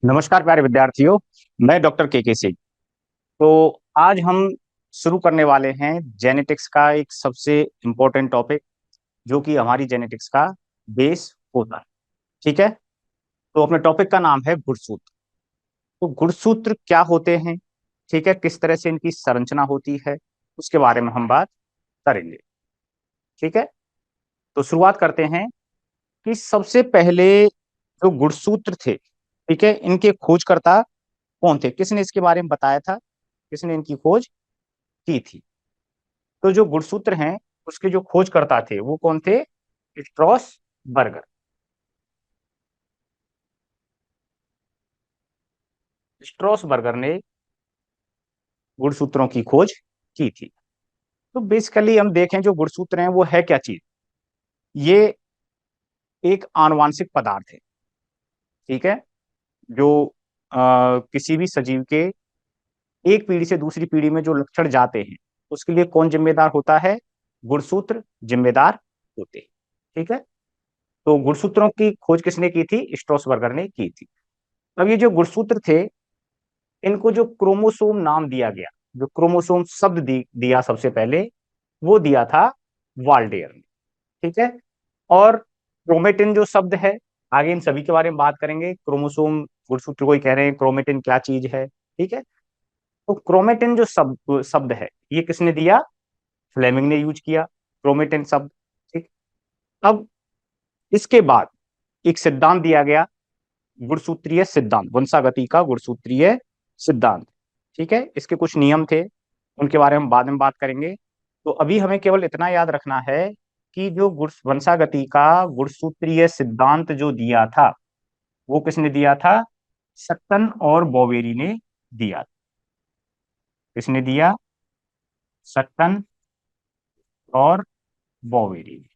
नमस्कार प्यारे विद्यार्थियों। मैं डॉक्टर के सिंह। तो आज हम शुरू करने वाले हैं जेनेटिक्स का एक सबसे इम्पोर्टेंट टॉपिक, जो कि हमारी जेनेटिक्स का बेस होता है। ठीक है। तो अपने टॉपिक का नाम है गुणसूत्र। तो गुणसूत्र क्या होते हैं, ठीक है, किस तरह से इनकी संरचना होती है, उसके बारे में हम बात करेंगे। ठीक है। तो शुरुआत करते हैं कि सबसे पहले जो गुणसूत्र थे, ठीक है, इनके खोजकर्ता कौन थे, किसने इसके बारे में बताया था, किसने इनकी खोज की थी। तो जो गुणसूत्र हैं उसके जो खोजकर्ता थे वो कौन थे? Straws burger. स्ट्रॉस बर्गर ने गुणसूत्रों की खोज की थी। तो बेसिकली हम देखें जो गुणसूत्र हैं वो है क्या चीज। ये एक आनुवांशिक पदार्थ है। ठीक है। जो किसी भी सजीव के एक पीढ़ी से दूसरी पीढ़ी में जो लक्षण जाते हैं उसके लिए कौन जिम्मेदार होता है? गुणसूत्र जिम्मेदार होते हैं। ठीक है। तो गुणसूत्रों की खोज किसने की थी? स्ट्रॉस बर्गर ने की थी। अब ये जो गुणसूत्र थे, इनको जो क्रोमोसोम नाम दिया गया, जो क्रोमोसोम शब्द दिया सबसे पहले, वो दिया था वाल्डेयर ने। ठीक है। और क्रोमेटिन जो शब्द है, आगे इन सभी के बारे में बात करेंगे। क्रोमोसोम गुणसूत्र को ही कह रहे हैं, क्रोमेटिन क्या चीज है। ठीक है। तो क्रोमेटिन जो शब्द शब्द है, ये किसने दिया? फ्लेमिंग ने यूज किया क्रोमेटिन शब्द। ठीक। अब इसके बाद एक सिद्धांत दिया गया, गुणसूत्रीय सिद्धांत, वंशागति का गुणसूत्रीय सिद्धांत। ठीक है। इसके कुछ नियम थे, उनके बारे में बाद में बात करेंगे। तो अभी हमें केवल इतना याद रखना है कि जो गुण वंशागति का गुणसूत्रीय सिद्धांत जो दिया था, वो किसने दिया था? सक्टन और बोवेरी ने दिया। किसने दिया? सक्टन और बोवेरी ने।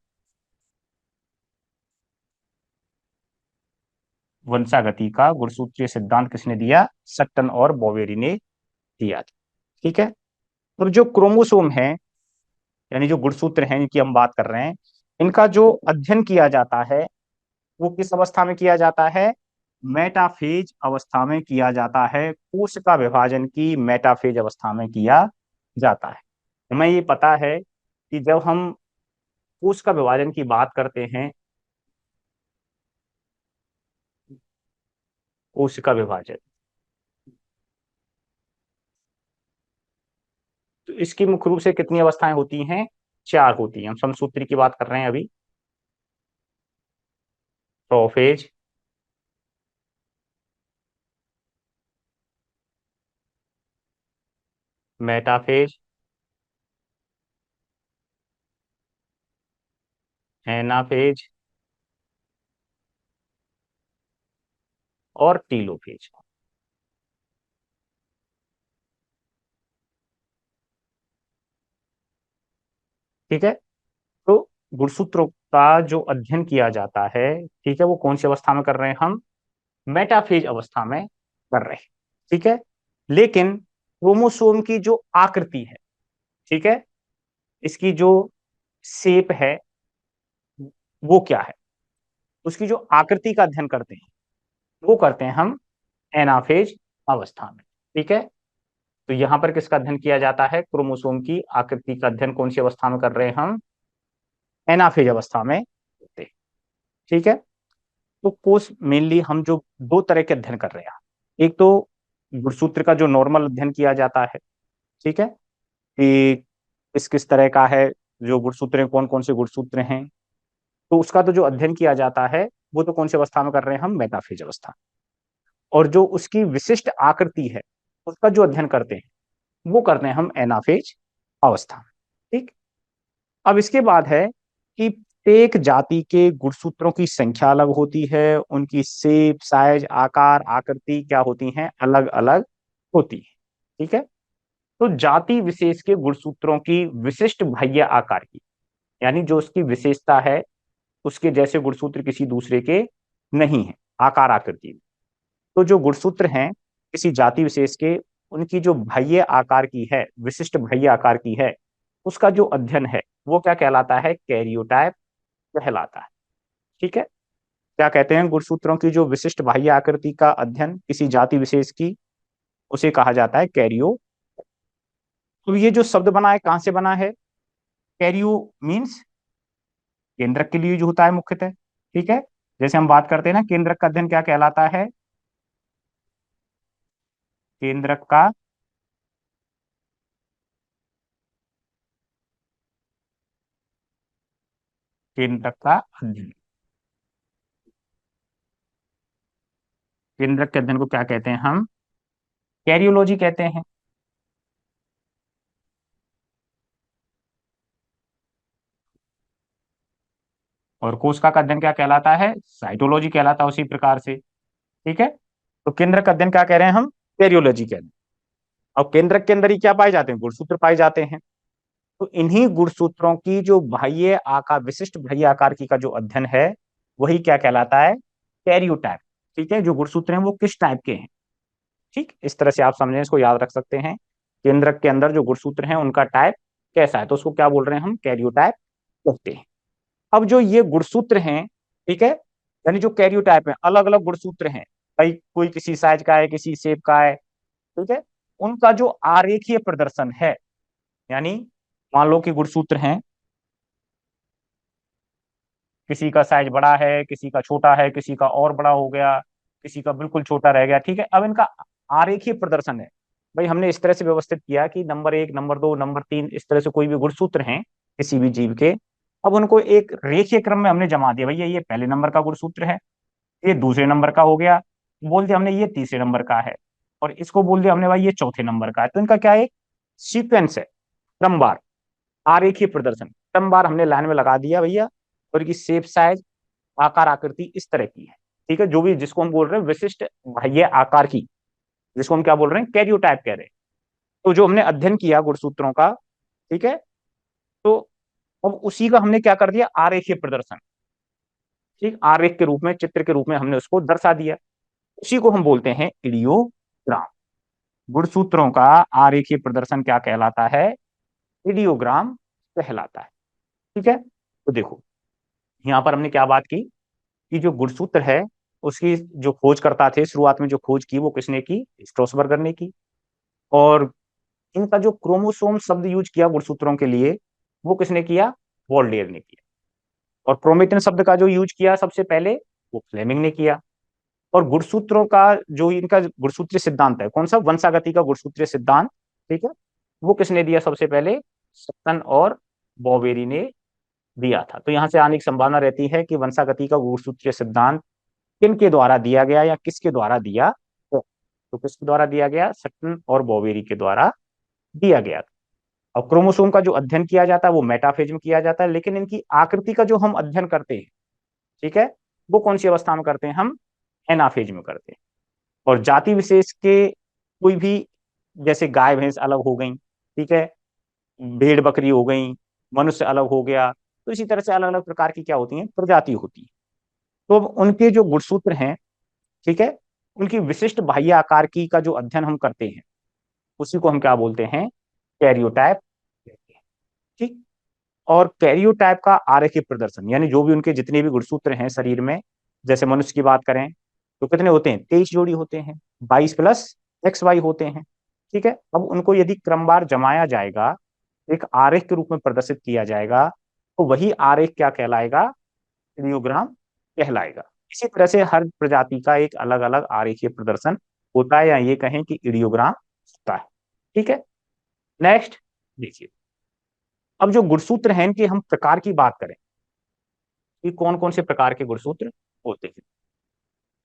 वंशागति का गुणसूत्रीय सिद्धांत किसने दिया? सक्टन और बोवेरी ने दिया था। ठीक है। और जो क्रोमोसोम है, यानी जो गुणसूत्र हैं इनकी हम बात कर रहे हैं, इनका जो अध्ययन किया जाता है वो किस अवस्था में किया जाता है? मेटाफेज अवस्था में किया जाता है। कोश का विभाजन की मेटाफेज अवस्था में किया जाता है। हमें ये पता है कि जब हम कोश का विभाजन की बात करते हैं, कोश का विभाजन, तो इसकी मुख्य रूप से कितनी अवस्थाएं होती हैं? चार होती हैं। हम समसूत्री की बात कर रहे हैं अभी। प्रोफेज, मेटाफेज, एनाफेज और टीलोफेज। ठीक है। तो गुणसूत्रों का जो अध्ययन किया जाता है, ठीक है, वो कौन सी अवस्था में कर रहे हैं हम? मेटाफेज अवस्था में कर रहे हैं। ठीक है। लेकिन क्रोमोसोम की जो आकृति है, ठीक है, इसकी जो शेप है, वो क्या है, उसकी जो आकृति का अध्ययन करते हैं वो करते हैं हम एनाफेज अवस्था में। ठीक है। तो यहां पर किसका अध्ययन किया जाता है? क्रोमोसोम की आकृति का अध्ययन कौन सी अवस्था में कर रहे हैं हम? एनाफेज अवस्था में होते हैं। ठीक है। तो कोर्स मेनली हम जो दो तरह के अध्ययन कर रहे हैं, एक तो गुणसूत्र का जो नॉर्मल अध्ययन किया जाता है, ठीक है, कि किस किस तरह का है, जो गुणसूत्र हैं, कौन कौन से गुणसूत्र हैं, तो उसका तो जो अध्ययन किया जाता है वो तो कौन सी अवस्था में कर रहे हैं हम? मेटाफेज अवस्था। और जो उसकी विशिष्ट आकृति है उसका जो अध्ययन करते हैं वो करते हैं हम एनाफेज अवस्था में। ठीक। अब इसके बाद है कि प्रत्येक जाति के गुणसूत्रों की संख्या अलग होती है, उनकी शेप, साइज, आकार, आकृति क्या होती हैं? अलग अलग होती है। ठीक है। तो जाति विशेष के गुणसूत्रों की विशिष्ट बाह्य आकार की, यानी जो उसकी विशेषता है, उसके जैसे गुणसूत्र किसी दूसरे के नहीं है आकार आकृति में। तो जो गुणसूत्र हैं किसी जाति विशेष के, उनकी जो बाह्य आकार की है, विशिष्ट बाह्य आकार की है, उसका जो अध्ययन है वो क्या कहलाता है? कैरियोटाइप कहलाता है। ठीक है। क्या कहते हैं, गुणसूत्रों की जो विशिष्ट बाह्य आकृति का अध्ययन किसी जाति विशेष की, उसे कहा जाता है कैरियो। तो ये जो शब्द बना है कहां से बना है? कैरियो मीन्स केंद्रक के लिए यूज होता है मुख्यतः। ठीक है, जैसे हम बात करते हैं ना, केंद्रक का अध्ययन क्या कहलाता है? केंद्रक का केंद्रक का अध्ययन, केंद्रक के अध्ययन को क्या कहते हैं हम? कैरियोलॉजी कहते हैं। और कोशिका का अध्ययन क्या कहलाता है? साइटोलॉजी कहलाता है उसी प्रकार से। ठीक है, तो केंद्रक का अध्ययन क्या कह रहे हैं हम? कैरियोलॉजी कह रहे हैं। और केंद्रक के अंदर ही क्या पाए जाते हैं? गुणसूत्र पाए जाते हैं। तो इन्हीं गुणसूत्रों की जो बाह्य आकार, विशिष्ट बाह्य आकार की का जो अध्ययन है, वही क्या कहलाता है? कैरियोटाइप। ठीक है, जो गुणसूत्र हैं वो किस टाइप के हैं। ठीक, इस तरह से आप समझें, इसको याद रख सकते हैं। केंद्रक के अंदर जो गुणसूत्र हैं उनका टाइप कैसा है, तो उसको क्या बोल रहे हैं हम? कैरियोटाइप कहते हैं। अब जो ये गुणसूत्र हैं, ठीक है, यानी जो कैरियोटाइप है, अलग अलग गुणसूत्र हैं भाई, कोई किसी साइज का है, किसी शेप का है। ठीक है, उनका जो आरेखीय प्रदर्शन है, यानी मान लो कि गुणसूत्र हैं, किसी का साइज बड़ा है, किसी का छोटा है, किसी का और बड़ा हो गया, किसी का बिल्कुल छोटा रह गया। ठीक है, अब इनका आरेखीय प्रदर्शन है। भाई हमने इस तरह से व्यवस्थित किया कि नंबर 1, नंबर 2, नंबर 3, इस तरह से कोई भी गुणसूत्र हैं किसी भी जीव के, अब उनको एक रेखीय क्रम में हमने जमा दिया। भैया ये पहले नंबर का गुणसूत्र है, ये दूसरे नंबर का हो गया, बोल दिया हमने ये तीसरे नंबर का है, और इसको बोल दिया हमने भाई ये चौथे नंबर का है। तो इनका क्या है? सीक्वेंस है, क्रमवार, आरेखीय प्रदर्शन, क्रमवार हमने लाइन में लगा दिया भैया। और इनकी शेप, साइज, आकार, आकृति इस तरह की है। ठीक है, जो भी जिसको हम बोल रहे हैं विशिष्ट बाह्य आकार की, जिसको हम क्या बोल रहे हैं? कैरियोटाइप कह रहे हैं। तो जो हमने अध्ययन किया गुणसूत्रों का, ठीक है, तो अब उसी का हमने क्या कर दिया? आरेखीय प्रदर्शन। ठीक, आरेख के रूप में, चित्र के रूप में हमने उसको दर्शा दिया। उसी को हम बोलते हैं इडियोग्राम। गुणसूत्रों का आरेखीय प्रदर्शन क्या कहलाता है? इडियोग्राम कहलाता है। ठीक है, तो देखो यहां पर हमने क्या बात की कि जो गुणसूत्र है, उसकी जो खोजकर्ता थे, शुरुआत में जो खोज की वो किसने की? स्ट्रोसबर्गर ने की। और इनका जो क्रोमोसोम शब्द यूज किया गुणसूत्रों के लिए, वो किसने किया? वॉल्डेयर ने किया। और क्रोमेटिन शब्द का जो यूज किया सबसे पहले, वो फ्लेमिंग ने किया। और गुणसूत्रों का जो इनका गुणसूत्रीय सिद्धांत है, कौन सा? वंशागति का गुणसूत्रीय सिद्धांत, ठीक है, वो किसने दिया सबसे पहले? सटन और बॉवेरी ने दिया था। तो यहां से आने की संभावना रहती है कि वंशागति का गुणसूत्रीय सिद्धांत किन के द्वारा दिया गया या किसके द्वारा दिया? तो किसके द्वारा दिया गया? सटन और बॉवेरी के द्वारा दिया गया था। और क्रोमोसोम का जो अध्ययन किया जाता है वो मेटाफेज में किया जाता है, लेकिन इनकी आकृति का जो हम अध्ययन करते हैं, ठीक है, वो कौन सी अवस्था में करते हैं हम? एनाफेज में करते हैं। और जाति विशेष के कोई भी, जैसे गाय भैंस अलग हो गई, ठीक है, भेड़ बकरी हो गई, मनुष्य अलग हो गया, तो इसी तरह से अलग अलग प्रकार की क्या होती हैं? प्रजाति होती है। तो अब उनके जो गुणसूत्र हैं, ठीक है, उनकी विशिष्ट बाह्य आकार की का जो अध्ययन हम करते हैं, उसी को हम क्या बोलते हैं? कैरियोटाइप कहते हैं। ठीक, और कैरियोटाइप का आरेखीय प्रदर्शन, यानी जो भी उनके जितने भी गुणसूत्र हैं शरीर में, जैसे मनुष्य की बात करें तो कितने होते हैं? 23 जोड़ी होते हैं, 22+XY होते हैं। ठीक है, अब उनको यदि क्रमवार जमाया जाएगा, एक आरेख के रूप में प्रदर्शित किया जाएगा, तो वही आरेख क्या कहलाएगा? इडियोग्राम कहलाएगा। इसी तरह से हर प्रजाति का एक अलग अलग आरेखीय प्रदर्शन होता है, या ये कहें कि इडियोग्राम होता है। ठीक है, नेक्स्ट देखिए, अब जो गुणसूत्र हैं इनके हम प्रकार की बात करें कि कौन कौन से प्रकार के गुणसूत्र होते हैं।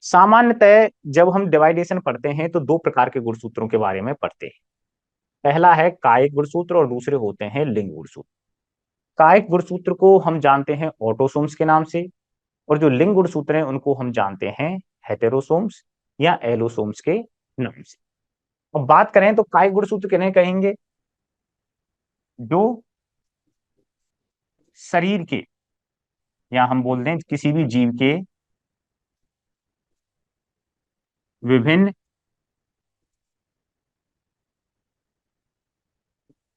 सामान्यतः जब हम डिवाइडेशन पढ़ते हैं तो दो प्रकार के गुणसूत्रों के बारे में पढ़ते हैं। पहला है कायिक गुणसूत्र और दूसरे होते हैं लिंग गुणसूत्र। कायिक गुणसूत्र को हम जानते हैं ऑटोसोम्स के नाम से, और जो लिंग गुणसूत्र हैं उनको हम जानते हैं हेटेरोसोम्स या एलोसोम्स के नाम से। अब बात करें तो कायिक गुणसूत्र किन्हें कहेंगे? जो शरीर के, या हम बोल दें किसी भी जीव के विभिन्न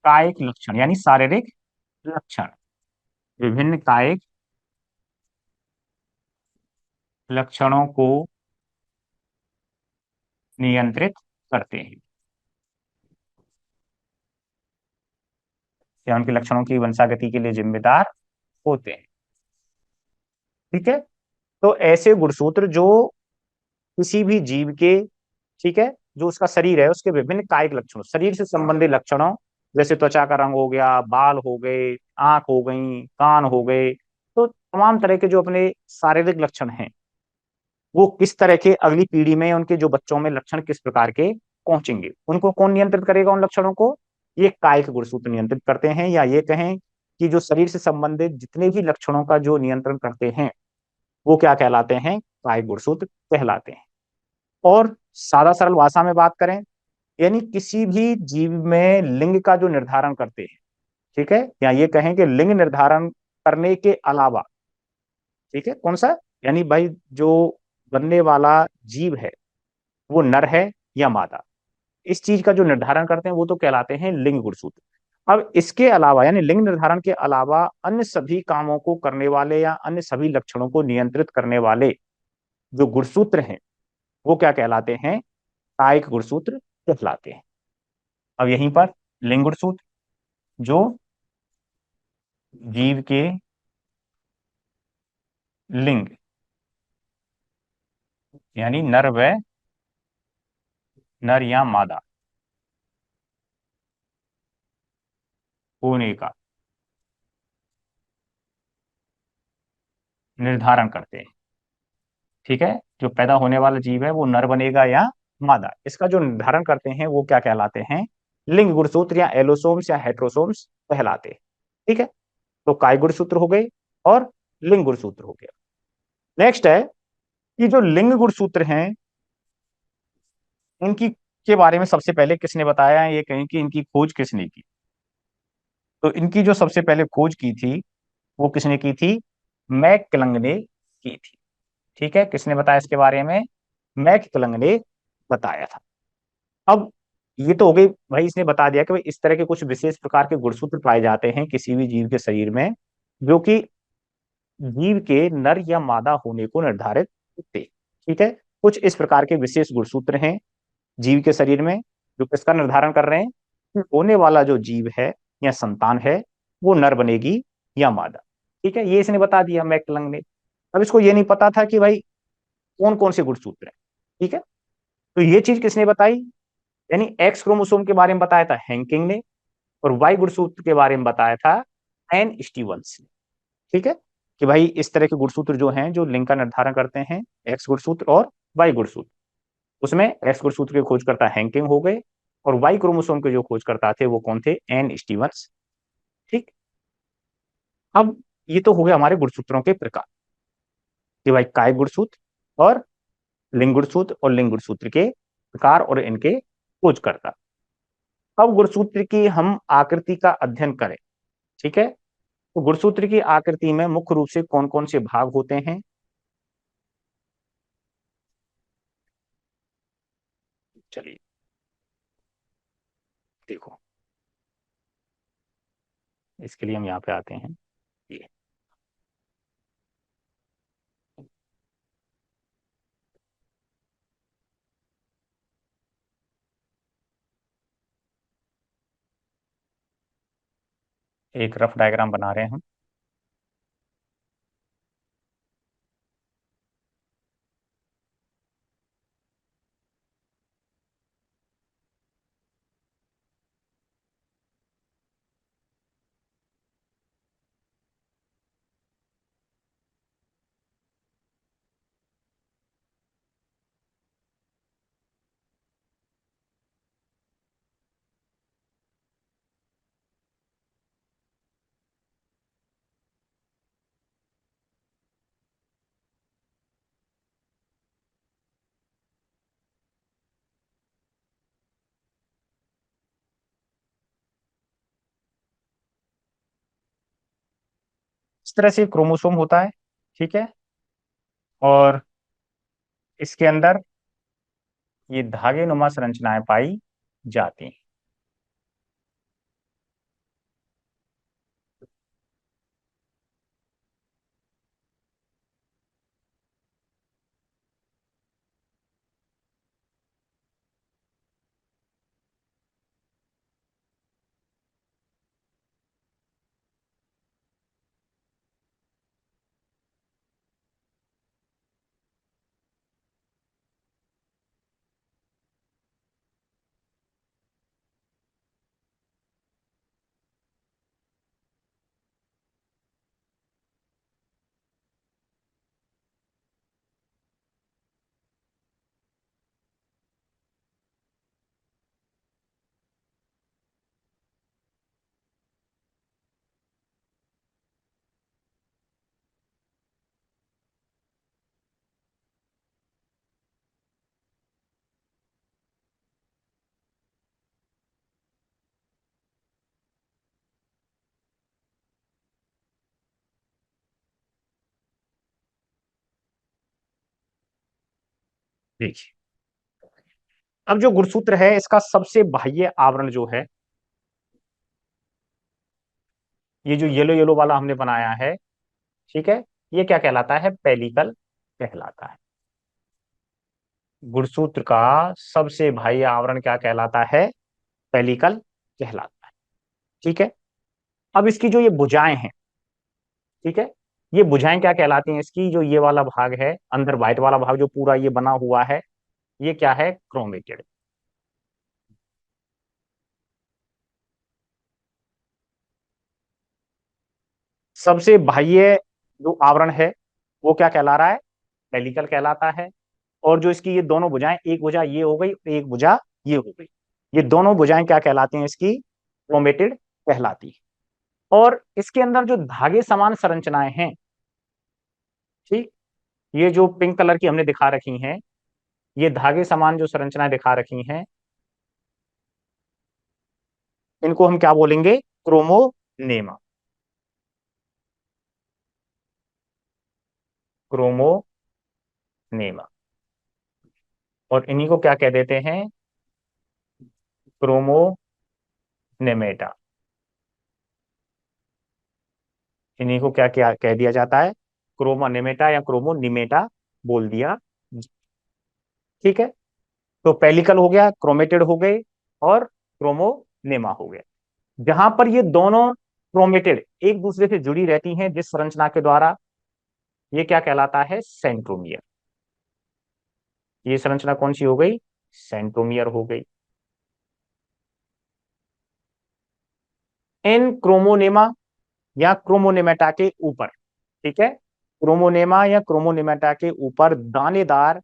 कायिक लक्षण, यानी शारीरिक लक्षण, विभिन्न कायिक लक्षणों को नियंत्रित करते हैं या उनके लक्षणों की वंशागति के लिए जिम्मेदार होते हैं। ठीक है। तो ऐसे गुणसूत्र जो किसी भी जीव के, ठीक है, जो उसका शरीर है उसके विभिन्न कायिक लक्षणों, शरीर से संबंधित लक्षणों, जैसे त्वचा का रंग हो गया, बाल हो गए, आंख हो गई, कान हो गए, तो तमाम तरह के जो अपने शारीरिक लक्षण हैं वो किस तरह के अगली पीढ़ी में, उनके जो बच्चों में लक्षण किस प्रकार के पहुंचेंगे, उनको कौन नियंत्रित करेगा, उन लक्षणों को ये कायिक गुणसूत्र नियंत्रित करते हैं। या ये कहें कि जो शरीर से संबंधित जितने भी लक्षणों का जो नियंत्रण करते हैं वो क्या कहलाते हैं, कायिक गुणसूत्र कहलाते हैं। और सादा सरल भाषा में बात करें, यानी किसी भी जीव में लिंग का जो निर्धारण करते हैं, ठीक है, या ये कहें कि लिंग निर्धारण करने के अलावा, ठीक है, कौन सा, यानी भाई जो बनने वाला जीव है वो नर है या मादा, इस चीज का जो निर्धारण करते हैं वो तो कहलाते हैं लिंग गुणसूत्र। अब इसके अलावा यानी लिंग निर्धारण के अलावा अन्य सभी कामों को करने वाले या अन्य सभी लक्षणों को नियंत्रित करने वाले जो गुणसूत्र हैं वो क्या कहलाते हैं, कायिक गुणसूत्र कहलाते हैं। अब यहीं पर लिंग गुणसूत्र जो जीव के लिंग यानी नर या मादा होने का निर्धारण करते हैं। ठीक है, जो पैदा होने वाला जीव है वो नर बनेगा या मादा, इसका जो निर्धारण करते हैं वो क्या कहलाते हैं, लिंग गुणसूत्र या एलोसोम्स या हेट्रोसोम्स कहलाते हैं। ठीक है, तो काय गुणसूत्र हो गए और लिंग गुणसूत्र हो गया। नेक्स्ट है कि जो लिंग गुणसूत्र हैं इनकी के बारे में सबसे पहले किसने बताया है, ये कहें कि इनकी खोज किसने की। तो इनकी जो सबसे पहले खोज की थी वो किसने की थी, मैकक्लंग ने की थी। ठीक है, किसने बताया इसके बारे में, मैकक्लंग ने बताया था। अब ये तो हो गई भाई, इसने बता दिया कि भाई इस तरह के कुछ विशेष प्रकार के गुणसूत्र पाए जाते हैं किसी भी जीव के शरीर में जो कि जीव के नर या मादा होने को निर्धारित करते हैं। ठीक है, कुछ इस प्रकार के विशेष गुणसूत्र हैं जीव के शरीर में जो किसका निर्धारण कर रहे हैं कि होने वाला जो जीव है या संतान है वो नर बनेगी या मादा। ठीक है, ये इसने बता दिया मैकलंग ने। अब इसको ये नहीं पता था कि भाई कौन कौन से गुणसूत्र हैं। ठीक है, तो ये चीज किसने बताई, यानी एक्स क्रोमोसोम के बारे में बताया था हैंकिंग ने, और वाई गुणसूत्र के बारे में बताया था एन स्टीवंस ने। ठीक है, कि भाई इस तरह के गुणसूत्र जो हैं जो लिंग का निर्धारण करते हैं, एक्स गुणसूत्र और वाई गुणसूत्र, उसमें एक्स गुणसूत्र के खोजकर्ता हैंकिंग हो गए और वाई क्रोमोसोम के जो खोजकर्ता थे वो कौन थे, एन स्टीवंस। ठीक, अब ये तो हो गया हमारे गुणसूत्रों के प्रकार कि भाई काय गुणसूत्र और लिंग गुणसूत्र और लिंग गुणसूत्र के प्रकार और इनके खोजकर्ता। अब गुणसूत्र की हम आकृति का अध्ययन करें। ठीक है, तो गुणसूत्र की आकृति में मुख्य रूप से कौन कौन से भाग होते हैं, चलिए देखो, इसके लिए हम यहाँ पे आते हैं। ये एक रफ डायग्राम बना रहे हैं हम। इस तरह से क्रोमोसोम होता है। ठीक है, और इसके अंदर ये धागे नुमा संरचनाएं पाई जाती हैं। देखिए, अब जो गुणसूत्र है इसका सबसे बाह्य आवरण जो है, ये जो येलो येलो वाला हमने बनाया है, ठीक है, ये क्या कहलाता है? पेलिकल कहलाता है। गुणसूत्र का सबसे बाह्य आवरण क्या कहलाता है? पेलिकल कहलाता है। ठीक है। अब इसकी जो ये भुजाएं हैं, ठीक है, ये भुजाएं क्या कहलाती हैं? इसकी जो ये वाला भाग है, अंदर व्हाइट वाला भाग जो पूरा ये बना हुआ है, ये क्या है? क्रोमेटेड। सबसे बाह्य जो आवरण है वो क्या कहला रहा है? पेलिकल कहलाता है। और जो इसकी ये दोनों भुजाएं, एक भुजा ये हो गई, एक भुजा ये हो गई, ये दोनों भुजाएं क्या कहलाती हैं? इसकी क्रोमेटेड कहलाती है। और इसके अंदर जो धागे समान संरचनाएं हैं, ठीक, ये जो पिंक कलर की हमने दिखा रखी हैं, ये धागे समान जो संरचनाएं दिखा रखी हैं, इनको हम क्या बोलेंगे? क्रोमोनेमा। क्रोमोनेमा। और इन्हीं को क्या कह देते हैं? क्रोमोनेमेटा। इन्हीं को क्या क्या कह दिया जाता है? क्रोमोनेमेटा या क्रोमोनिमेटा बोल दिया। ठीक है। तो पेलिकल हो गया, क्रोमेटेड हो गए, और क्रोमोनेमा हो गया। जहां पर ये दोनों क्रोमेटेड एक दूसरे से जुड़ी रहती हैं जिस संरचना के द्वारा, ये क्या कहलाता है? सेंट्रोमियर। ये संरचना कौन सी हो गई? सेंट्रोमियर हो गई। इन क्रोमोनेमा या क्रोमोनेमेटा के ऊपर, ठीक है, क्रोमोनेमा या क्रोमोनेमेटा के ऊपर दानेदार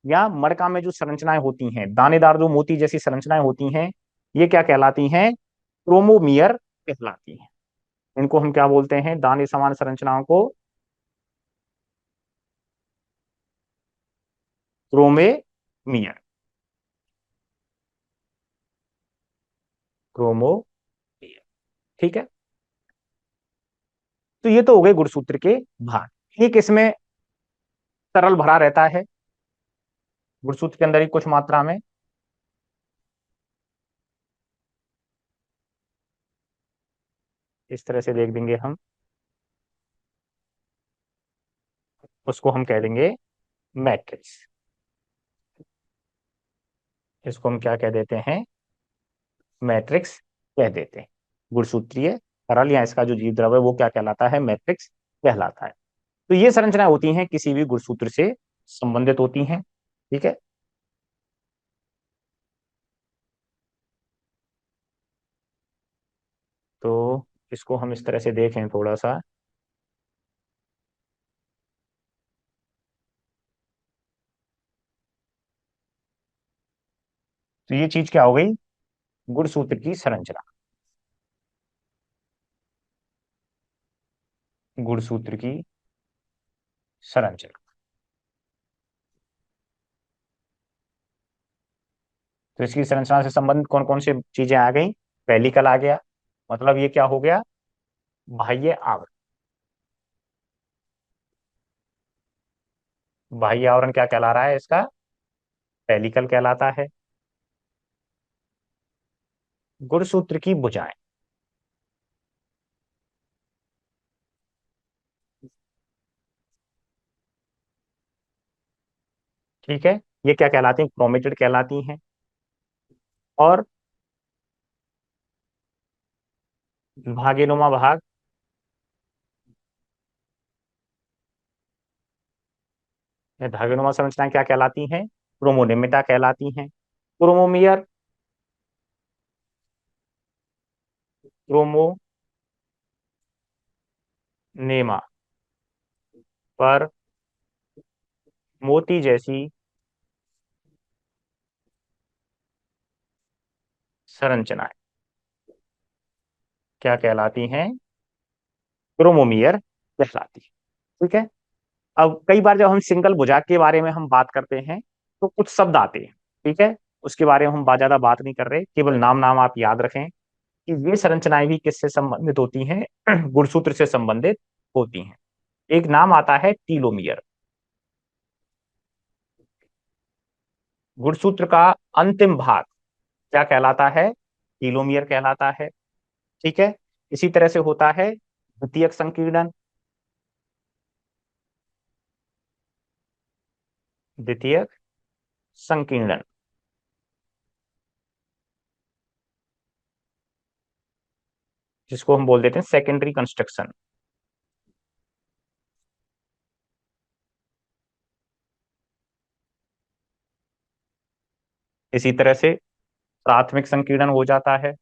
या मड़का में जो संरचनाएं होती हैं, दानेदार जो मोती जैसी संरचनाएं होती हैं, ये क्या कहलाती हैं? क्रोमोमियर कहलाती हैं। इनको हम क्या बोलते हैं? दाने समान संरचनाओं को क्रोमेमियर। क्रोमोमियर। ठीक है। तो ये तो हो गए गुणसूत्र के भाग। एक इसमें तरल भरा रहता है गुणसूत्र के अंदर ही कुछ मात्रा में, इस तरह से देख देंगे हम, उसको हम कह देंगे मैट्रिक्स। इसको हम क्या कह देते हैं? मैट्रिक्स कह देते हैं। गुणसूत्रीय तरल या इसका जो जीव द्रव है वो क्या कहलाता है? मैट्रिक्स कहलाता है। तो ये संरचनाएं होती हैं किसी भी गुणसूत्र से संबंधित होती हैं। ठीक है। तो इसको हम इस तरह से देखें थोड़ा सा, तो ये चीज क्या हो गई? गुणसूत्र की संरचना। गुणसूत्र की संरचना। तो इसकी संरचना से संबंधित कौन कौन सी चीजें आ गई? पेलिकल आ गया, मतलब ये क्या हो गया? बाह्य आवरण। बाह्य आवरण क्या कहला रहा है इसका? पेलिकल कहलाता है। गुणसूत्र की भुजाएं, ठीक है, ये क्या कहलाती हैं? क्रोमेटेड कहलाती हैं। और भागेनुमा भाग, या धागेनुमा संरचनाएं क्या कहलाती हैं? क्रोमोनिमिटा कहलाती हैं। क्रोमोमियर, क्रोमोनेमा पर मोती जैसी संरचनाएं क्या कहलाती हैं? क्रोमोमियर कहलाती है। ठीक है। अब कई बार जब हम सिंगल भुजा के बारे में हम बात करते हैं तो कुछ शब्द आते हैं, ठीक है, उसके बारे में हम ज्यादा बात नहीं कर रहे, केवल नाम नाम आप याद रखें कि ये संरचनाएं भी किससे संबंधित होती हैं? गुणसूत्र से संबंधित होती हैं। एक नाम आता है टीलोमियर। गुणसूत्र का अंतिम भाग क्या कहलाता है? टीलोमियर कहलाता है। ठीक है। इसी तरह से होता है द्वितीयक संकीर्णन। द्वितीयक संकीर्णन जिसको हम बोल देते हैं सेकेंडरी कंस्ट्रक्शन। इसी तरह से प्राथमिक संकीर्णन हो जाता है।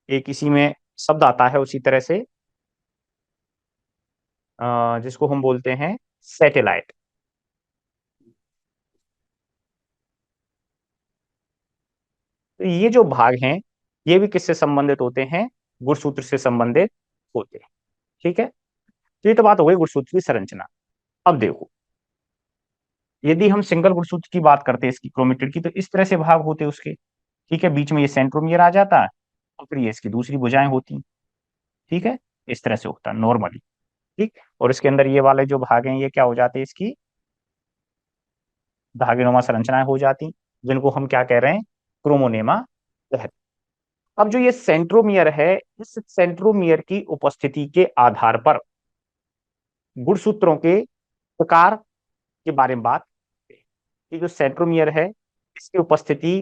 एक इसी में शब्द आता है उसी तरह से, जिसको हम बोलते हैं सैटेलाइट। तो ये जो भाग हैं ये भी किससे संबंधित होते हैं? गुणसूत्र से संबंधित होते हैं। ठीक है। तो ये तो बात हो गई गुणसूत्र की संरचना। अब देखो, यदि हम सिंगल गुणसूत्र की बात करते हैं इसकी क्रोमेटिड की, तो इस तरह से भाग होते उसके। ठीक है। बीच में ये सेंट्रोमियर आ जाता है और फिर ये इसकी दूसरी भुजाएं होती। ठीक है। इस तरह से होता है नॉर्मली। ठीक। और इसके अंदर ये वाले जो भाग हैं ये क्या हो जाते हैं? इसकी धागेनुमा संरचनाएं हो जाती, जिनको हम क्या कह रहे हैं? क्रोमोनेमा कहते हैं। अब जो ये सेंट्रोमियर है, इस सेंट्रोमियर की उपस्थिति के आधार पर गुणसूत्रों के प्रकार के बारे में बात करते हैं। कि जो सेंट्रोमियर है इसकी उपस्थिति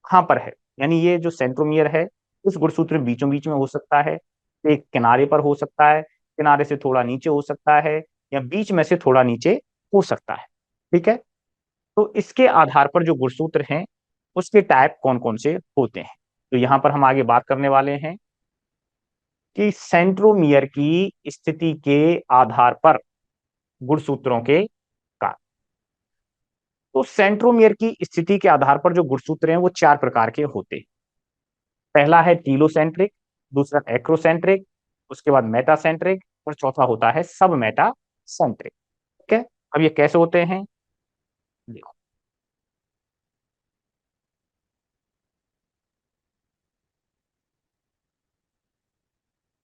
कहाँ पर है? यानी ये जो सेंट्रोमियर है इस गुणसूत्र में बीचों बीच में हो सकता है, एक किनारे पर हो सकता है, किनारे से थोड़ा नीचे हो सकता है, या बीच में से थोड़ा नीचे हो सकता है। ठीक है। तो इसके आधार पर जो गुणसूत्र हैं उसके टाइप कौन कौन से होते हैं, तो यहां पर हम आगे बात करने वाले हैं कि सेंट्रोमियर की स्थिति के आधार पर गुणसूत्रों के का। तो सेंट्रोमियर की स्थिति के आधार पर जो गुणसूत्र हैं वो चार प्रकार के होते हैं। पहला है टीलोसेंट्रिक, दूसरा एक्रोसेंट्रिक, उसके बाद मेटासेंट्रिक, और चौथा होता है सब मेटासेंट्रिक। ठीक है। अब ये कैसे होते हैं देखो।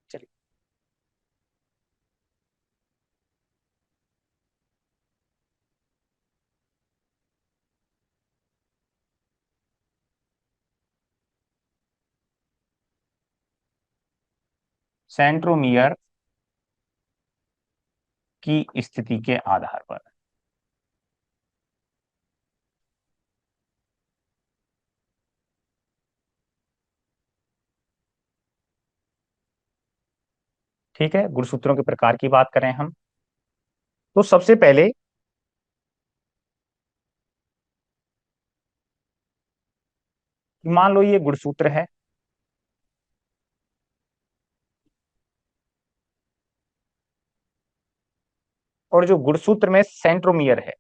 चलिए। सेंट्रोमियर की स्थिति के आधार पर। ठीक है। गुणसूत्रों के प्रकार की बात करें हम, तो सबसे पहले मान लो ये गुणसूत्र है, और जो गुणसूत्र में सेंट्रोमियर है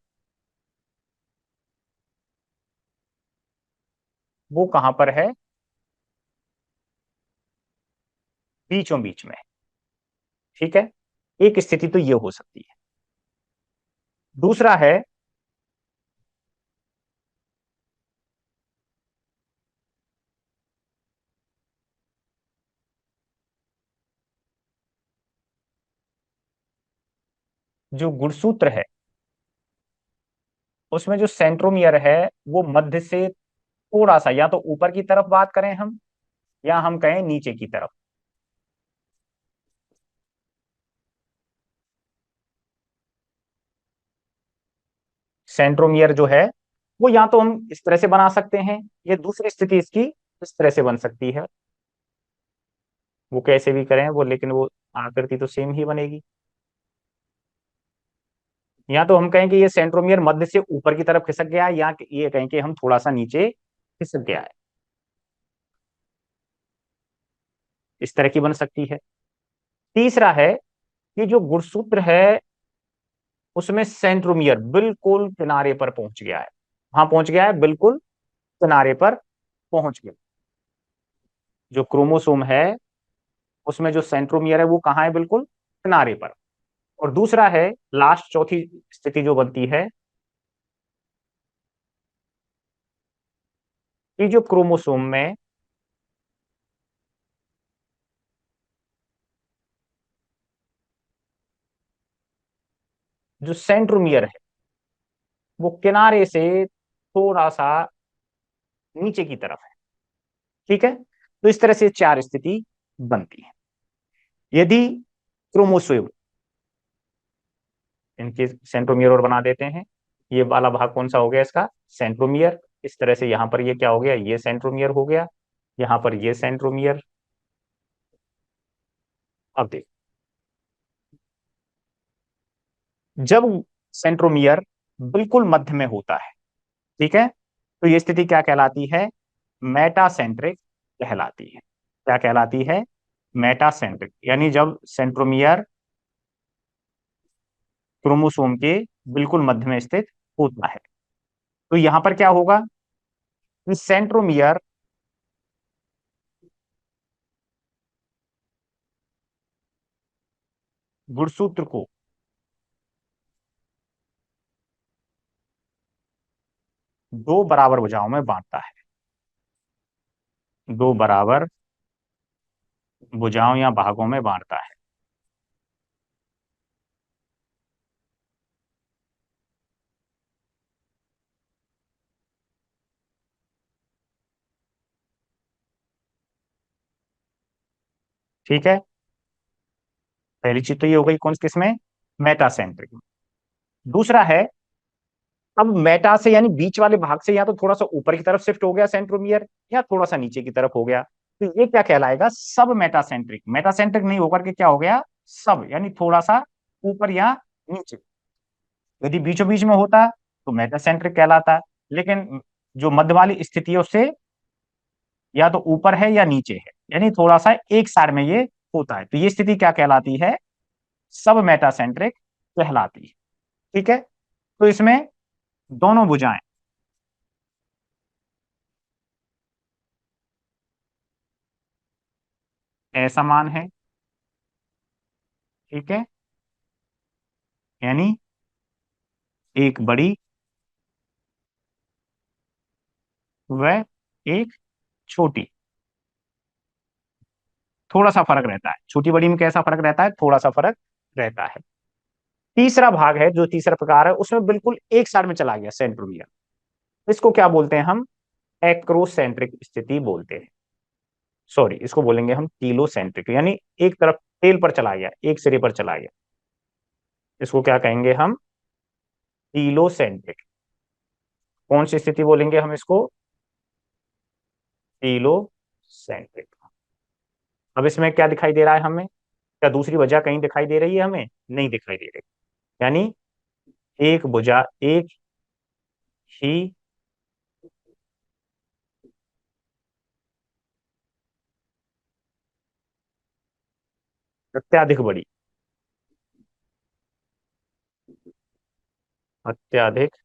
वो कहां पर है? बीचों बीच में। ठीक है। एक स्थिति तो ये हो सकती है। दूसरा है जो गुणसूत्र है उसमें जो सेंट्रोमियर है वो मध्य से थोड़ा सा, या तो ऊपर की तरफ बात करें हम, या हम कहें नीचे की तरफ। सेंट्रोमियर जो है वो या तो हम इस तरह से बना सकते हैं, या दूसरी स्थिति इसकी इस तरह से बन सकती है। वो कैसे भी करें वो, लेकिन वो आकृति तो सेम ही बनेगी। या तो हम कहें कि ये सेंट्रोमियर मध्य से ऊपर की तरफ खिसक गया है, या ये कहें कि हम थोड़ा सा नीचे खिसक गया है। इस तरह की बन सकती है। तीसरा है कि जो गुणसूत्र है उसमें सेंट्रोमियर बिल्कुल किनारे पर पहुंच गया है। वहां पहुंच गया है, बिल्कुल किनारे पर पहुंच गया। जो क्रोमोसोम है उसमें जो सेंट्रोमियर है वो कहाँ है? बिल्कुल किनारे पर। और दूसरा है, लास्ट चौथी स्थिति जो बनती है, कि जो क्रोमोसोम में, जो सेंट्रोमियर है वो किनारे से थोड़ा सा नीचे की तरफ है। ठीक है, तो इस तरह से चार स्थिति बनती है। यदि क्रोमोसोम, इनके सेंट्रोमियर और बना देते हैं, ये वाला भाग कौन सा हो गया इसका, सेंट्रोमियर। इस तरह से यहां पर ये क्या हो गया, ये सेंट्रोमियर हो गया, यहां पर ये सेंट्रोमियर। अब देख, जब सेंट्रोमियर बिल्कुल मध्य में होता है, ठीक है, तो ये स्थिति क्या कहलाती है, मेटासेंट्रिक कहलाती है। क्या कहलाती है, मेटासेंट्रिक, यानी जब सेंट्रोमियर क्रोमोसोम के बिल्कुल मध्य में स्थित होता है, तो यहां पर क्या होगा कि सेंट्रोमियर गुणसूत्र को दो बराबर भुजाओं में बांटता है, दो बराबर भुजाओं या भागों में बांटता है। ठीक है, पहली चीज तो ये हो गई कौन किसमें, मेटासेंट्रिक में। दूसरा है, अब मेटा से यानी बीच वाले भाग से या तो थोड़ा सा ऊपर की तरफ शिफ्ट हो गया सेंट्रोमियर, या थोड़ा सा नीचे की तरफ हो गया, तो ये क्या कहलाएगा, सब मेटासेंट्रिक। मेटासेंट्रिक नहीं होकर के क्या हो गया, सब, यानी थोड़ा सा ऊपर या नीचे। यदि बीचों बीच में होता तो मेटासेंट्रिक कहलाता, लेकिन जो मध्य वाली स्थिति है उससे या तो ऊपर है या नीचे है, यानी थोड़ा सा एक साइड में ये होता है, तो ये स्थिति क्या कहलाती है, सब मेटासेंट्रिक कहलाती है। ठीक है, तो इसमें दोनों भुजाएं असमान है। ठीक है, यानी एक बड़ी व एक छोटी, थोड़ा सा फर्क रहता है, छोटी बड़ी में कैसा फर्क रहता है, थोड़ा सा फर्क रहता है। तीसरा भाग है, जो तीसरा प्रकार है, उसमें बिल्कुल एक साइड में चला गया सेंट्रोमियर, इसको क्या बोलते हैं हम, एक्रोसेंट्रिक स्थिति बोलते हैं। सॉरी, इसको बोलेंगे हम टीलोसेंट्रिक, यानी एक तरफ टेल पर चला गया, एक सिरे पर चला गया, इसको क्या कहेंगे हम, टीलोसेंट्रिक। कौन सी स्थिति बोलेंगे हम इसको, टीलोसेंट्रिक। अब इसमें क्या दिखाई दे रहा है हमें, क्या दूसरी वजह कहीं दिखाई दे रही है हमें, नहीं दिखाई दे रही, यानी एक भुजा एक ही अत्यधिक बड़ी, अत्यधिक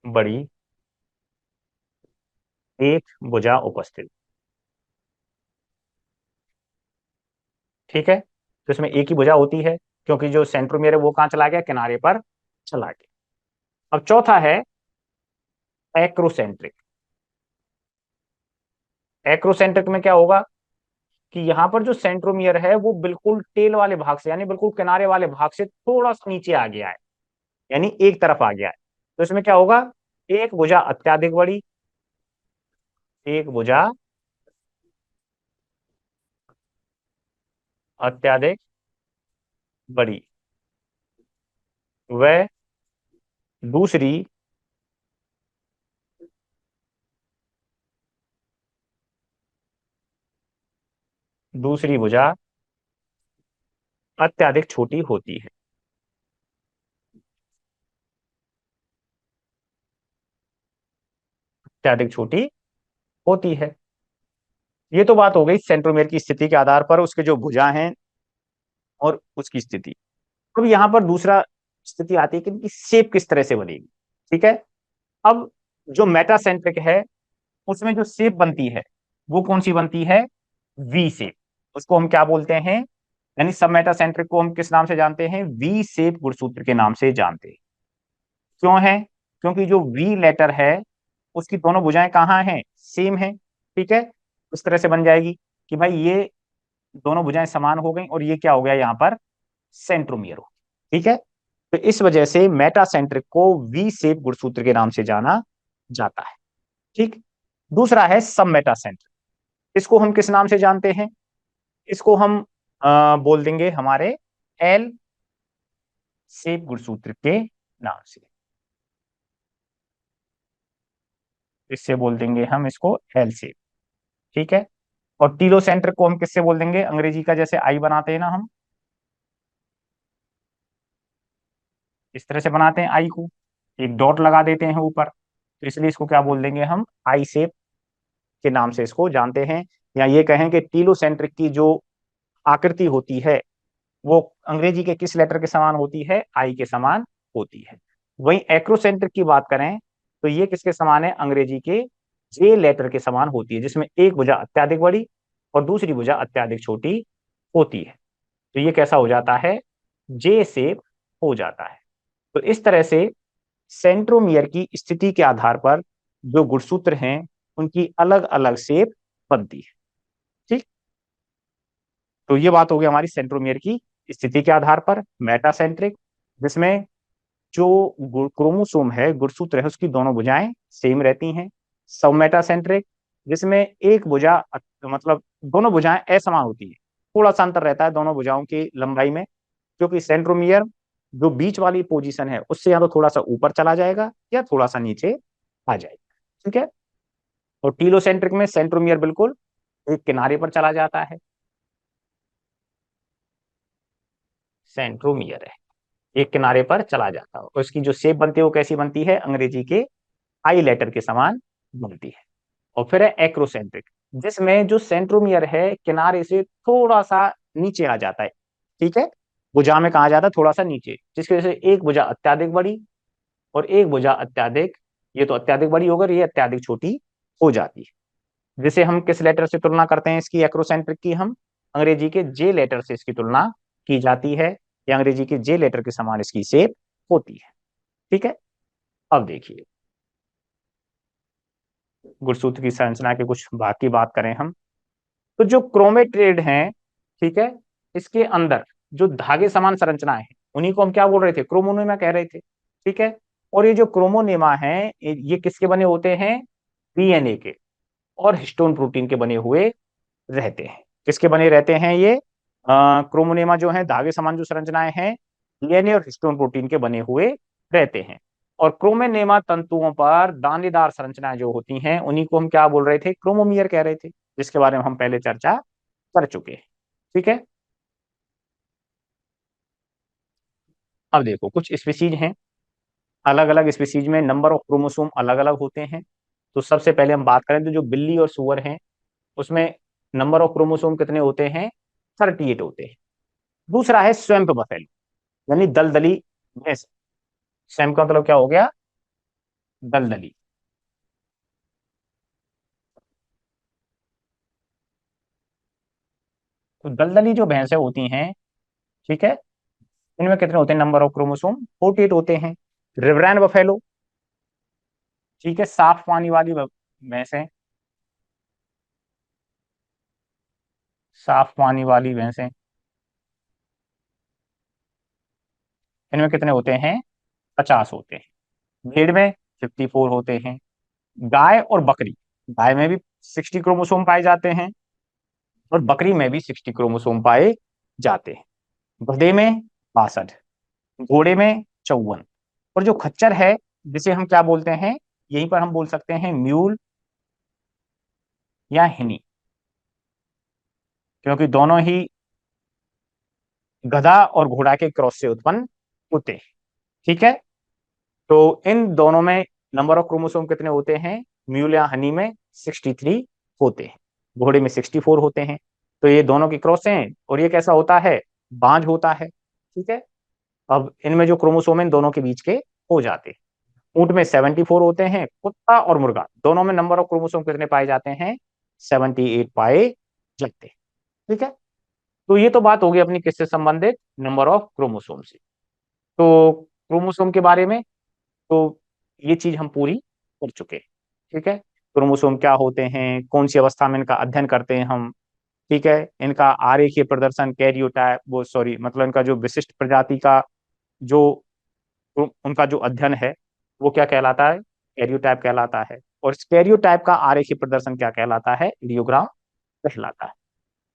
बड़ी एक भुजा उपस्थित। ठीक है, तो इसमें एक ही भुजा होती है, क्योंकि जो सेंट्रोमियर है वो कहां चला गया, किनारे पर चला गया। अब चौथा है एक्रोसेंट्रिक। एक्रोसेंट्रिक में क्या होगा कि यहां पर जो सेंट्रोमियर है वो बिल्कुल टेल वाले भाग से, यानी बिल्कुल किनारे वाले भाग से थोड़ा सा नीचे आ गया है, यानी एक तरफ आ गया है, तो इसमें क्या होगा, एक भुजा अत्यधिक बड़ी, एक भुजा अत्यधिक बड़ी, वह दूसरी दूसरी भुजा अत्यधिक छोटी होती है। अत्यधिक छोटी होती है। ये तो बात हो गई सेंट्रोमियर की स्थिति के आधार पर, उसके जो भुजा हैं और उसकी स्थिति। अब यहां पर दूसरा स्थिति आती है कि इनकी शेप किस तरह से बनेगी। ठीक है, अब जो मेटासेंट्रिक है उसमें जो शेप बनती है वो कौन सी बनती है, वी शेप। उसको हम क्या बोलते हैं, यानी सब मेटासेंट्रिक को हम किस नाम से जानते हैं, वी शेप गुणसूत्र के नाम से जानते हैं। क्यों है, क्योंकि जो वी लेटर है उसकी दोनों भुजाएं कहाँ हैं, सेम है। ठीक है, उस तरह से बन जाएगी कि भाई ये दोनों भुजाएं समान हो गई और ये क्या हो गया यहाँ पर, सेंट्रोमियर हो। ठीक है, तो इस वजह से मेटासेंट्रिक को वी शेप गुणसूत्र के नाम से जाना जाता है। ठीक। दूसरा है सब मेटासेंट्रिक। इसको हम किस नाम से जानते हैं? इसको हम बोल देंगे हमारे एल शेप गुणसूत्र के नाम से। इससे बोल देंगे हम इसको एल शेप। ठीक है। और टीलोसेंट्रिक को हम किससे बोल देंगे? अंग्रेजी का जैसे आई बनाते हैं ना हम, इस तरह से बनाते हैं आई को, एक डॉट लगा देते हैं ऊपर, तो इसलिए इसको क्या बोल देंगे हम? आई शेप के नाम से इसको जानते हैं। या ये कहें कि टीलोसेंट्रिक की जो आकृति होती है वो अंग्रेजी के किस लेटर के समान होती है? आई के समान होती है। वहीं एक्रोसेंट्रिक की बात करें तो ये किसके समान है? अंग्रेजी के जे लेटर के समान होती है, जिसमें एक भुजा अत्यधिक बड़ी और दूसरी भुजा अत्यधिक छोटी होती है। तो ये कैसा हो जाता है? जे शेप हो जाता है। तो इस तरह से सेंट्रोमियर की स्थिति के आधार पर जो गुणसूत्र हैं उनकी अलग अलग शेप बनती है। ठीक। तो ये बात हो गई हमारी सेंट्रोमियर की स्थिति के आधार पर। मेटासेंट्रिक, जिसमें जो क्रोमोसोम है, गुणसूत्र है, उसकी दोनों भुजाएं सेम रहती हैं। सब मेटासेंट्रिक, जिसमें एक भुजा मतलब दोनों भुजाएं असमान होती है, थोड़ा सा अंतर रहता है दोनों भुजाओं की लंबाई में, क्योंकि सेंट्रोमियर जो बीच वाली पोजीशन है उससे या तो थोड़ा सा ऊपर चला जाएगा या थोड़ा सा नीचे आ जाएगा। ठीक है। और टीलोसेंट्रिक में सेंट्रोमियर बिल्कुल एक किनारे पर चला जाता है। सेंट्रोमियर है एक किनारे पर चला जाता है, और उसकी जो शेप बनती है वो कैसी बनती है? अंग्रेजी के आई लेटर के समान बनती है। और फिर है एक्रोसेंट्रिक, जिसमें जो सेंट्रोमियर है किनारे से थोड़ा सा नीचे आ जाता है। ठीक है। भुजा में कहा जाता है थोड़ा सा नीचे, जिसकी वजह से एक भुजा अत्याधिक बड़ी और एक भुजा अत्याधिक, ये तो अत्याधिक बड़ी होकर ये अत्याधिक छोटी हो जाती है। जिसे हम किस लेटर से तुलना करते हैं इसकी? एक्रोसेंट्रिक की हम अंग्रेजी के जे लेटर से इसकी तुलना की जाती है, या अंग्रेजी के जे लेटर के समान इसकी शेप होती है। ठीक है। अब देखिए गुणसूत्र की संरचना के कुछ भाग की बात करें हम, तो जो क्रोमेटिड हैं, ठीक है, इसके अंदर जो धागे समान संरचनाएं हैं उन्हीं को हम क्या बोल रहे थे? क्रोमोनेमा कह रहे थे। ठीक है। और ये जो क्रोमोनेमा है ये किसके बने होते हैं? डीएनए के और हिस्टोन प्रोटीन के बने हुए रहते हैं। किसके बने रहते हैं ये? क्रोमोनेमा जो है धागे समान जो संरचनाएं हैं, डीएनए और हिस्टोन प्रोटीन के बने हुए रहते हैं। और क्रोमोनेमा तंतुओं पर दानेदार संरचनाएं जो होती हैं उन्हीं को हम क्या बोल रहे थे? क्रोमोमियर कह रहे थे, जिसके बारे में हम पहले चर्चा कर चुके हैं। ठीक है। अब देखो कुछ स्पीसीज हैं, अलग अलग स्पीसीज में नंबर ऑफ क्रोमोसोम अलग अलग होते हैं। तो सबसे पहले हम बात करें तो जो बिल्ली और सुअर हैं उसमें नंबर ऑफ क्रोमोसोम कितने होते हैं? 38 होते हैं। दूसरा है स्वैम्प बफेलो, यानी दलदली भैंस। स्वैम्प का मतलब क्या हो गया? दलदली। तो दलदली जो भैंसें होती हैं, ठीक है, इनमें कितने होते हैं नंबर ऑफ क्रोमोसोम? 48 होते हैं। रिवरैन बफेलो, ठीक है, साफ पानी वाली भैंसें, साफ पानी वाली भैंसें, इनमें कितने होते हैं? 50 होते हैं। भेड़ में 54 होते हैं। गाय और बकरी, गाय में भी 60 क्रोमोसोम पाए जाते हैं और बकरी में भी 60 क्रोमोसोम पाए जाते हैं। गधे में 62, घोड़े में 54, और जो खच्चर है जिसे हम क्या बोलते हैं? यहीं पर हम बोल सकते हैं म्यूल या हिनी, क्योंकि दोनों ही गधा और घोड़ा के क्रॉस से उत्पन्न होते हैं। ठीक है। तो इन दोनों में नंबर ऑफ क्रोमोसोम कितने होते हैं? म्यूल या हनी में 63 होते हैं, घोड़े में 64 होते हैं। तो ये दोनों की क्रॉस हैं और ये कैसा होता है? बांझ होता है। ठीक है। अब इनमें जो क्रोमोसोम है इन दोनों के बीच के हो जाते हैं। ऊंट में 74 होते हैं, कुत्ता और मुर्गा दोनों में नंबर ऑफ क्रोमोसोम कितने पाए जाते हैं? 78 पाए जाते हैं। ठीक है। तो ये तो बात होगी अपनी किससे संबंधित? नंबर ऑफ क्रोमोसोम से। तो क्रोमोसोम के बारे में तो ये चीज हम पूरी कर चुके हैं। ठीक है। क्रोमोसोम क्या होते हैं, कौन सी अवस्था में इनका अध्ययन करते हैं हम, ठीक है, इनका आरेखीय प्रदर्शन, कैरियोटाइप, वो सॉरी मतलब इनका जो विशिष्ट प्रजाति का जो उनका जो अध्ययन है वो क्या कहलाता है, कैरियोटाइप कहलाता है। और इस कैरियोटाइप का आरेखीय प्रदर्शन क्या कहलाता है, इडियोग्राम कहलाता है।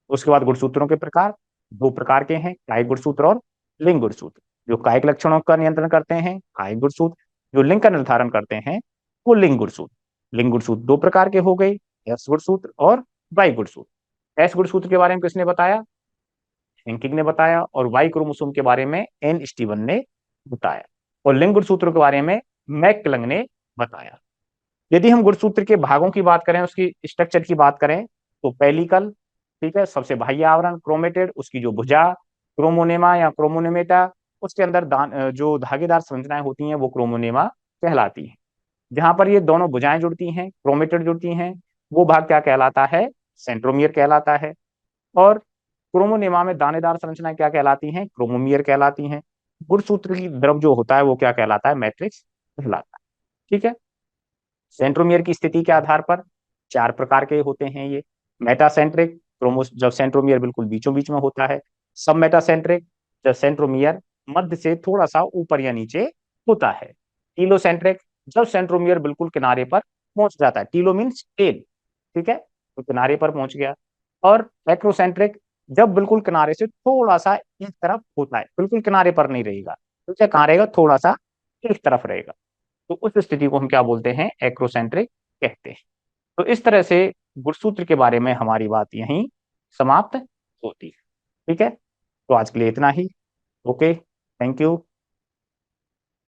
उसके बाद गुणसूत्रों के प्रकार, दो प्रकार के हैं, कायिक गुणसूत्र और लिंग गुणसूत्र। जो कायिक लक्षणों का नियंत्रण करते हैं कायिक गुणसूत्र, जो लिंग का निर्धारण करते हैं वो लिंग गुणसूत्र। लिंग गुणसूत्र दो प्रकार के हो गए, एस गुणसूत्र और वाई गुणसूत्र। एस गुणसूत्र के बारे में किसने बताया, हेंकिंग ने बताया। और वाई क्रोमोसोम के बारे में एन स्टीवन ने बताया। और लिंग गुणसूत्र के बारे में मैकलंग ने बताया। यदि हम गुणसूत्र के भागों की बात करें, उसकी स्ट्रक्चर की बात करें, तो पेलिकल, ठीक है, सबसे बाह्य आवरण, क्रोमेटेड, उसकी जो भुजा, क्रोमोनेमा या क्रोमोनेमेटा, उसके अंदर जो धागेदार संरचनाएं होती हैं वो क्रोमोनेमा कहलाती हैं। जहां पर ये दोनों भुजाएं जुड़ती हैं, क्रोमेटेड जुड़ती हैं, वो भाग क्या कहलाता है, सेंट्रोमियर कहलाता है। और क्रोमोनेमा में दानेदार संरचनाएं क्या कहलाती हैं, क्रोमोमियर कहलाती हैं। गुणसूत्र की द्रव जो होता है वो क्या कहलाता है, मैट्रिक्स कहलाता है। ठीक है। सेंट्रोमियर की स्थिति के आधार पर चार प्रकार के होते हैं ये। मेटासेंट्रिक, क्रोमोस जब सेंट्रोमियर बिल्कुल बीचों बीच में होता है। सब मेटासेंट्रिक, जब सेंट्रोमियर मध्य से थोड़ा सा ऊपर या नीचे होता है। टीलोसेंट्रिक, जब सेंट्रोमियर बिल्कुल किनारे पर पहुंच जाता है, टीलो मीन्स टेल, ठीक है, तो किनारे पर पहुंच गया। और एक्रोसेंट्रिक, जब बिल्कुल किनारे से थोड़ा सा एक तरफ होता है, बिल्कुल किनारे पर नहीं रहेगा, तो कहाँ रहेगा, थोड़ा सा एक तरफ रहेगा, तो उस स्थिति को हम क्या बोलते हैं, एक्रोसेंट्रिक कहते हैं। तो इस तरह से गुणसूत्र के बारे में हमारी बात यहीं समाप्त होती है। ठीक है, तो आज के लिए इतना ही। Okay, thank you.